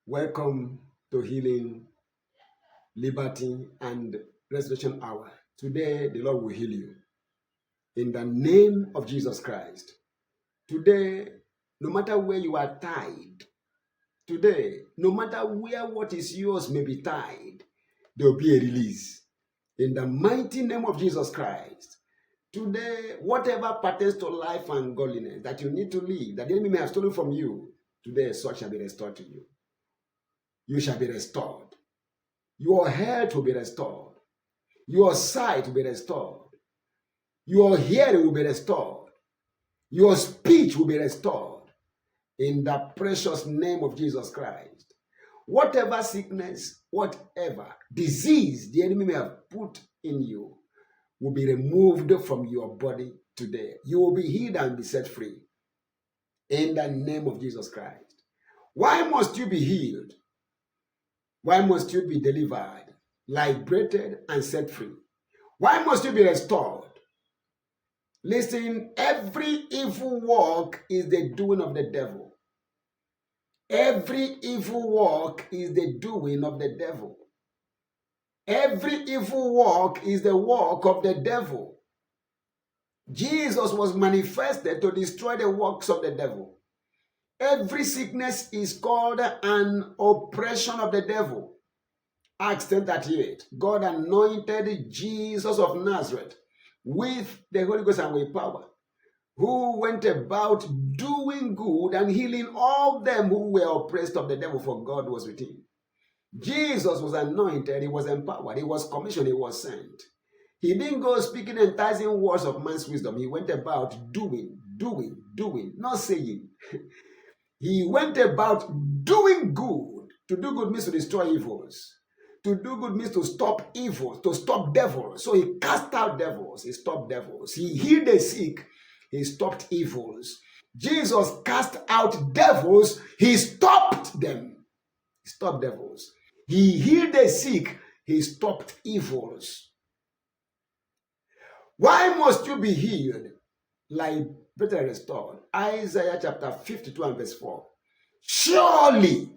Welcome to Healing, Liberty, and Restoration Hour. Today, the Lord will heal you. In the name of Jesus Christ. Today, no matter where you are tied, today, no matter where what is yours may be tied, there will be a release. In the mighty name of Jesus Christ. Today, whatever pertains to life and godliness that you need to live, that the enemy may have stolen from you, today such shall be restored to you. You shall be restored. Your health will be restored. Your sight will be restored. Your hearing will be restored. Your speech will be restored. In the precious name of Jesus Christ. Whatever sickness, whatever disease the enemy may have put in you will be removed from your body today. You will be healed and be set free. In the name of Jesus Christ. Why must you be healed? Why must you be delivered, liberated, and set free? Why must you be restored? Listen, every evil work is the doing of the devil. Every evil work is the doing of the devil. Every evil work is the work of the devil. Jesus was manifested to destroy the works of the devil. Every sickness is called an oppression of the devil. Acts 10:38. God anointed Jesus of Nazareth with the Holy Ghost and with power, who went about doing good and healing all them who were oppressed of the devil, for God was with him. Jesus was anointed, he was empowered, he was commissioned, he was sent. He didn't go speaking enticing words of man's wisdom. He went about doing, not saying. He went about doing good. To do good means to destroy evils. To do good means to stop evil, to stop devils. So he cast out devils, he stopped devils. He healed the sick, he stopped evils. Jesus cast out devils, he stopped them. He stopped devils. He healed the sick, he stopped evils. Why must you be healed? Liberated, restored. Isaiah chapter 52 and verse 4. Surely,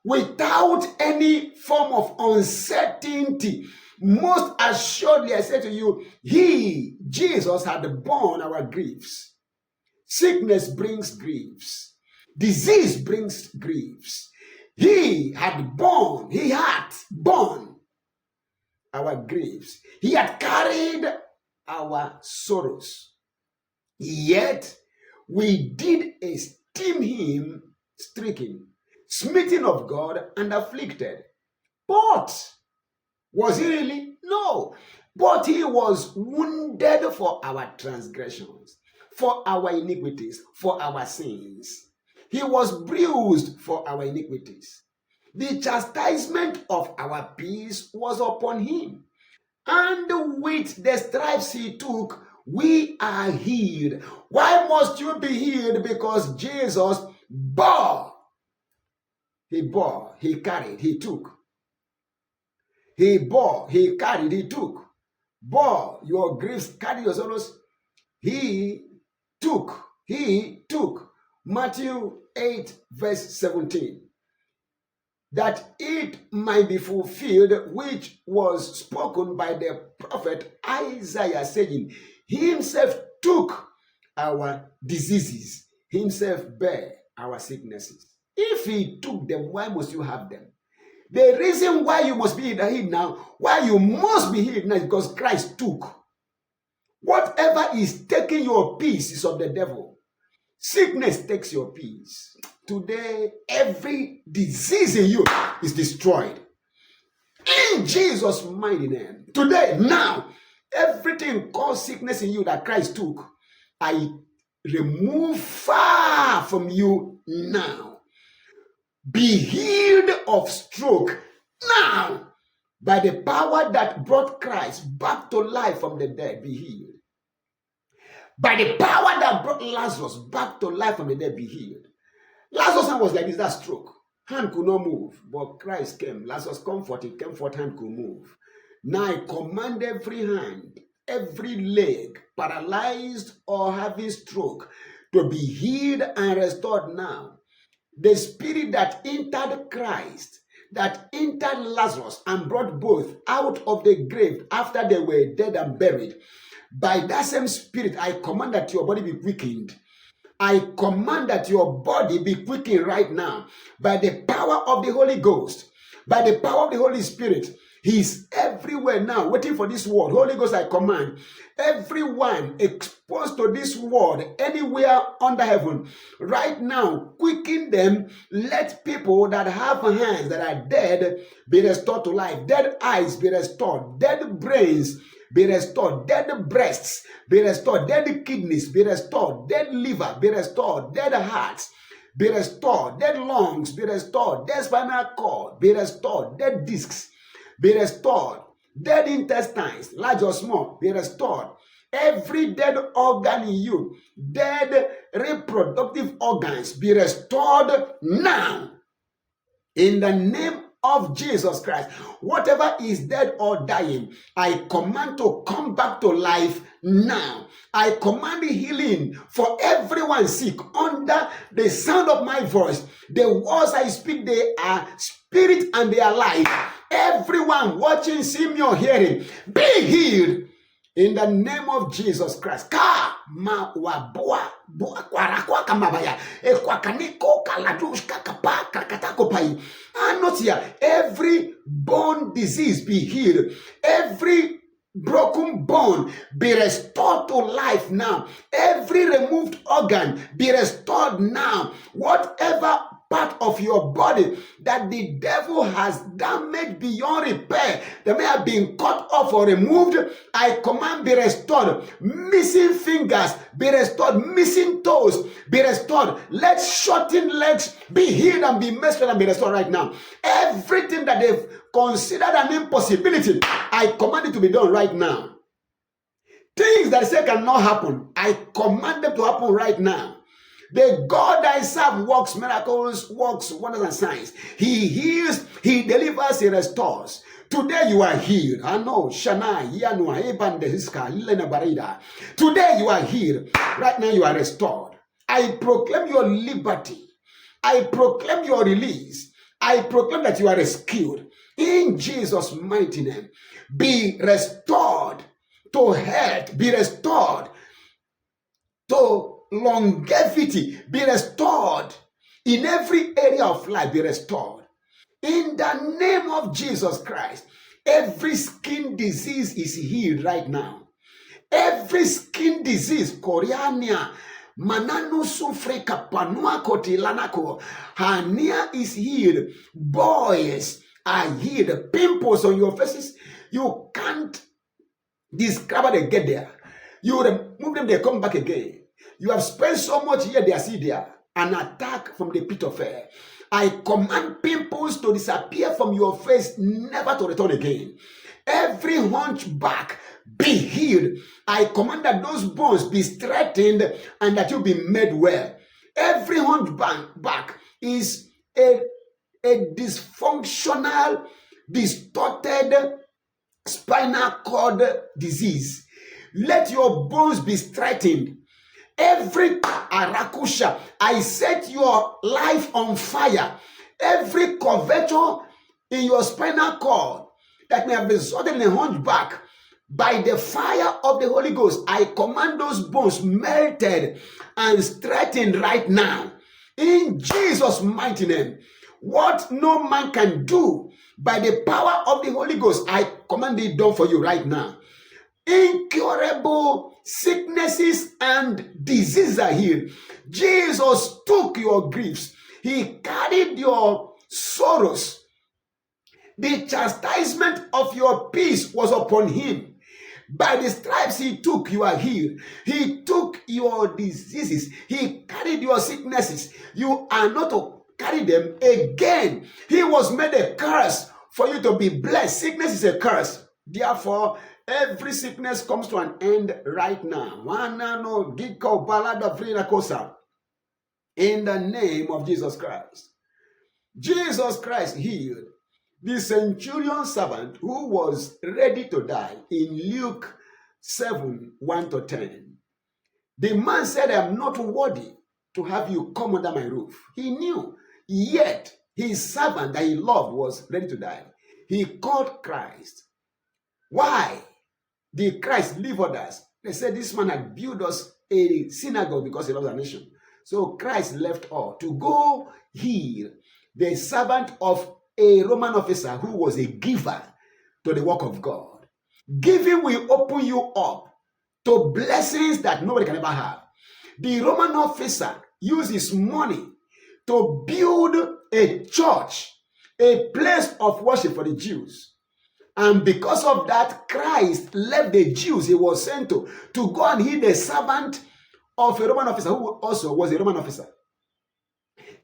without any form of uncertainty, most assuredly I say to you, he, Jesus, had borne our griefs. Sickness brings griefs. Disease brings griefs. He had borne our griefs. He had carried our sorrows. Yet we did esteem him stricken, smitten of God, and afflicted. But was he really? No. But he was wounded for our transgressions, for our iniquities, for our sins. He was bruised for our iniquities. The chastisement of our peace was upon him. And with the stripes he took, we are healed. Why must you be healed? Because Jesus bore. He bore, he carried, he took. He bore, he carried, he took. Bore your griefs, carry your sorrows. He took. Matthew 8 verse 17. That it might be fulfilled, which was spoken by the prophet Isaiah, saying, he himself took our diseases, himself bare our sicknesses. If he took them, why must you have them? The reason why you must be healed now, why you must be healed now, is because Christ took. Whatever is taking your peace is of the devil. Sickness takes your peace. Today, every disease in you is destroyed. In Jesus' mighty name. Today, now, everything called sickness in you that Christ took, I remove far from you now. Be healed of stroke now. By the power that brought Christ back to life from the dead, be healed. By the power that brought Lazarus back to life from the dead, be healed. Lazarus was like this, that stroke. Hand could not move, but Christ came. Lazarus comforted, came forth, hand could move. Now I command every hand, every leg, paralyzed or having stroke, to be healed and restored now. The spirit that entered Christ, that entered Lazarus and brought both out of the grave after they were dead and buried. By that same spirit, I command that your body be quickened. I command that your body be quickened right now by the power of the Holy Ghost, by the power of the Holy Spirit. He's everywhere now, waiting for this word. Holy Ghost, I command everyone exposed to this word anywhere under heaven, right now, quicken them. Let people that have hands that are dead be restored to life. Dead eyes be restored. Dead brains be restored. Dead breasts be restored. Dead kidneys be restored. Dead liver be restored. Dead hearts be restored. Dead lungs be restored. Dead spinal cord be restored. Dead discs be restored. Dead intestines, large or small, be restored. Every dead organ in you, dead reproductive organs, be restored now. In the name of Jesus Christ. Whatever is dead or dying, I command to come back to life now. I command healing for everyone sick under the sound of my voice. The words I speak, they are spirit and they are life. Everyone watching, seeing me or hearing, be healed in the name of Jesus Christ. Ka ma wa boa boa kwarakwa kamabaya e kwakaniko kaladushka kapa kakatako pai. Not here. Every bone disease be healed. Every broken bone be restored to life now. Every removed organ be restored now. Whatever part of your body that the devil has damaged beyond repair, that may have been cut off or removed, I command be restored. Missing fingers be restored. Missing toes be restored. Let shortened legs be healed and be messed and be restored right now. Everything that they've considered an impossibility, I command it to be done right now. Things that say cannot happen, I command them to happen right now. The God I serve works miracles, works wonders and signs. He heals, he delivers, he restores. Today you are healed. I know. Today you are healed. Right now you are restored. I proclaim your liberty. I proclaim your release. I proclaim that you are rescued. In Jesus' mighty name. Be restored to health. Be restored to longevity. Be restored in every area of life. Be restored in the name of Jesus Christ. Every skin disease is healed right now. Every skin disease, Koreania, Manano Sufreka Panua Kotilanako, hernia is healed. Boys are healed. Pimples on your faces, you can't describe how they get there. You remove them, they come back again. You have spent so much here, they are still there. An attack from the pit of hell. I command pimples to disappear from your face, never to return again. Every hunchback be healed. I command that those bones be strengthened and that you be made well. Every hunchback is a dysfunctional, distorted spinal cord disease. Let your bones be straightened. Every arakusha, I set your life on fire. Every curvature in your spinal cord that may have resulted in a hunchback, by the fire of the Holy Ghost, I command those bones melted and straightened right now. In Jesus' mighty name. What no man can do, by the power of the Holy Ghost, I command it done for you right now. Incurable sicknesses and diseases are healed. Jesus took your griefs. He carried your sorrows. The chastisement of your peace was upon him. By the stripes he took, you are healed. He took your diseases. He carried your sicknesses. You are not to carry them again. He was made a curse for you to be blessed. Sickness is a curse. Therefore, every sickness comes to an end right now. In the name of Jesus Christ. Jesus Christ healed the centurion servant who was ready to die in Luke 7, 1-10. The man said, I am not worthy to have you come under my roof. He knew Yet his servant that he loved was ready to die. He called Christ. Why did Christ leave others? They said this man had built us a synagogue because he loves our nation. So Christ left all to go heal the servant of a Roman officer who was a giver to the work of God. Giving will open you up to blessings that nobody can ever have. The Roman officer used his money to build a church, a place of worship for the Jews. And because of that, Christ left the Jews he was sent to go and heal the servant of a Roman officer who also was a Roman officer.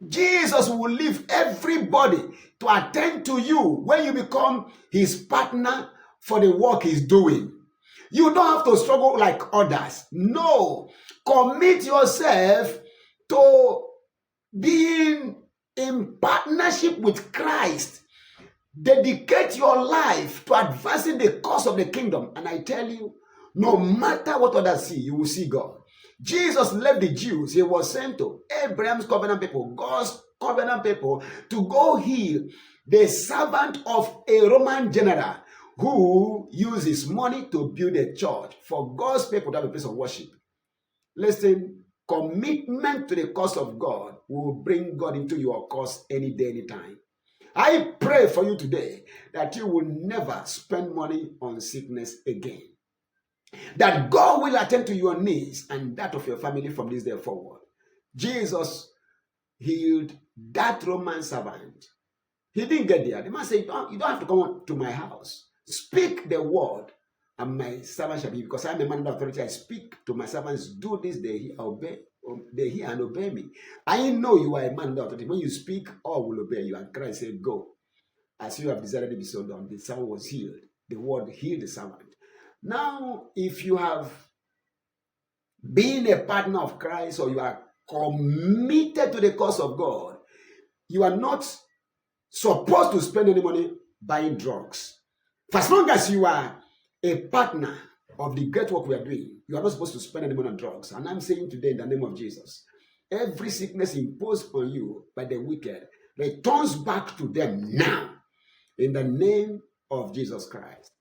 Jesus will leave everybody to attend to you when you become his partner for the work he's doing. You don't have to struggle like others. No. Commit yourself to being in partnership with Christ. Dedicate your life to advancing the cause of the kingdom. And I tell you, no matter what others see, you will see God. Jesus left the Jews he was sent to, Abraham's covenant people, God's covenant people, to go heal the servant of a Roman general who used his money to build a church for God's people to have a place of worship. Listen, commitment to the cause of God will bring God into your cause any day, anytime. I pray for you today that you will never spend money on sickness again. That God will attend to your needs and that of your family from this day forward. Jesus healed that Roman servant. He didn't get there. The man said, you don't have to come to my house. Speak the word and my servant shall be. Because I am a man of authority, I speak to my servants, do this, they hear and obey me. I know you are a man of authority. When you speak, all will obey you. And Christ said, go. As you have desired to be so done. The servant was healed. The word healed the servant. Now, if you have been a partner of Christ or you are committed to the cause of God, you are not supposed to spend any money buying drugs. For as long as you are a partner of the great work we are doing, you are not supposed to spend any money on drugs. And I'm saying today in the name of Jesus, every sickness imposed on you by the wicked returns back to them now in the name of Jesus Christ.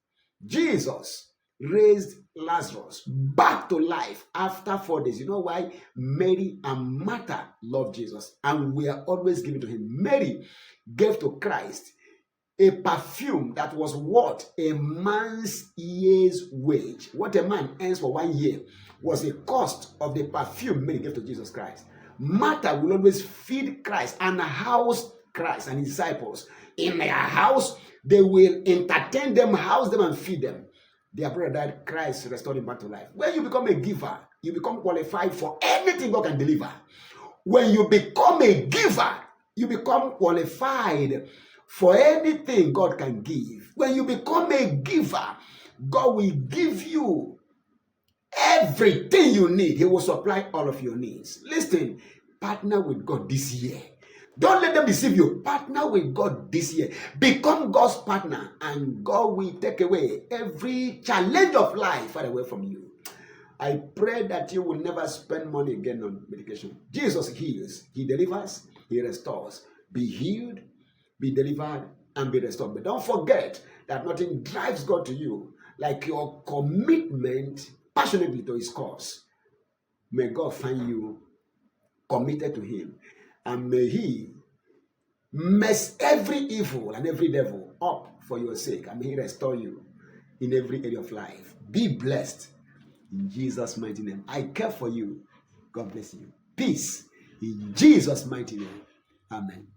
Jesus raised Lazarus back to life after 4 days. You know why? Mary and Martha loved Jesus and we are always giving to him. Mary gave to Christ a perfume that was worth a man's year's wage. What a man earns for 1 year was the cost of the perfume Mary gave to Jesus Christ. Martha will always feed Christ and house Christ and his disciples. In their house, they will entertain them, house them, and feed them. Their brother died, Christ restored him back to life. When you become a giver, you become qualified for anything God can deliver. When you become a giver, you become qualified for anything God can give. When you become a giver, God will give you everything you need. He will supply all of your needs. Listen, partner with God this year. Don't let them deceive you. Partner with God this year. Become God's partner and God will take away every challenge of life far away from you. I pray that you will never spend money again on medication. Jesus heals. He delivers. He restores. Be healed, be delivered, and be restored. But don't forget that nothing drives God to you like your commitment passionately to his cause. May God find you committed to him. And may he mess every evil and every devil up for your sake. And may he restore you in every area of life. Be blessed in Jesus' mighty name. I care for you. God bless you. Peace in Jesus' mighty name. Amen.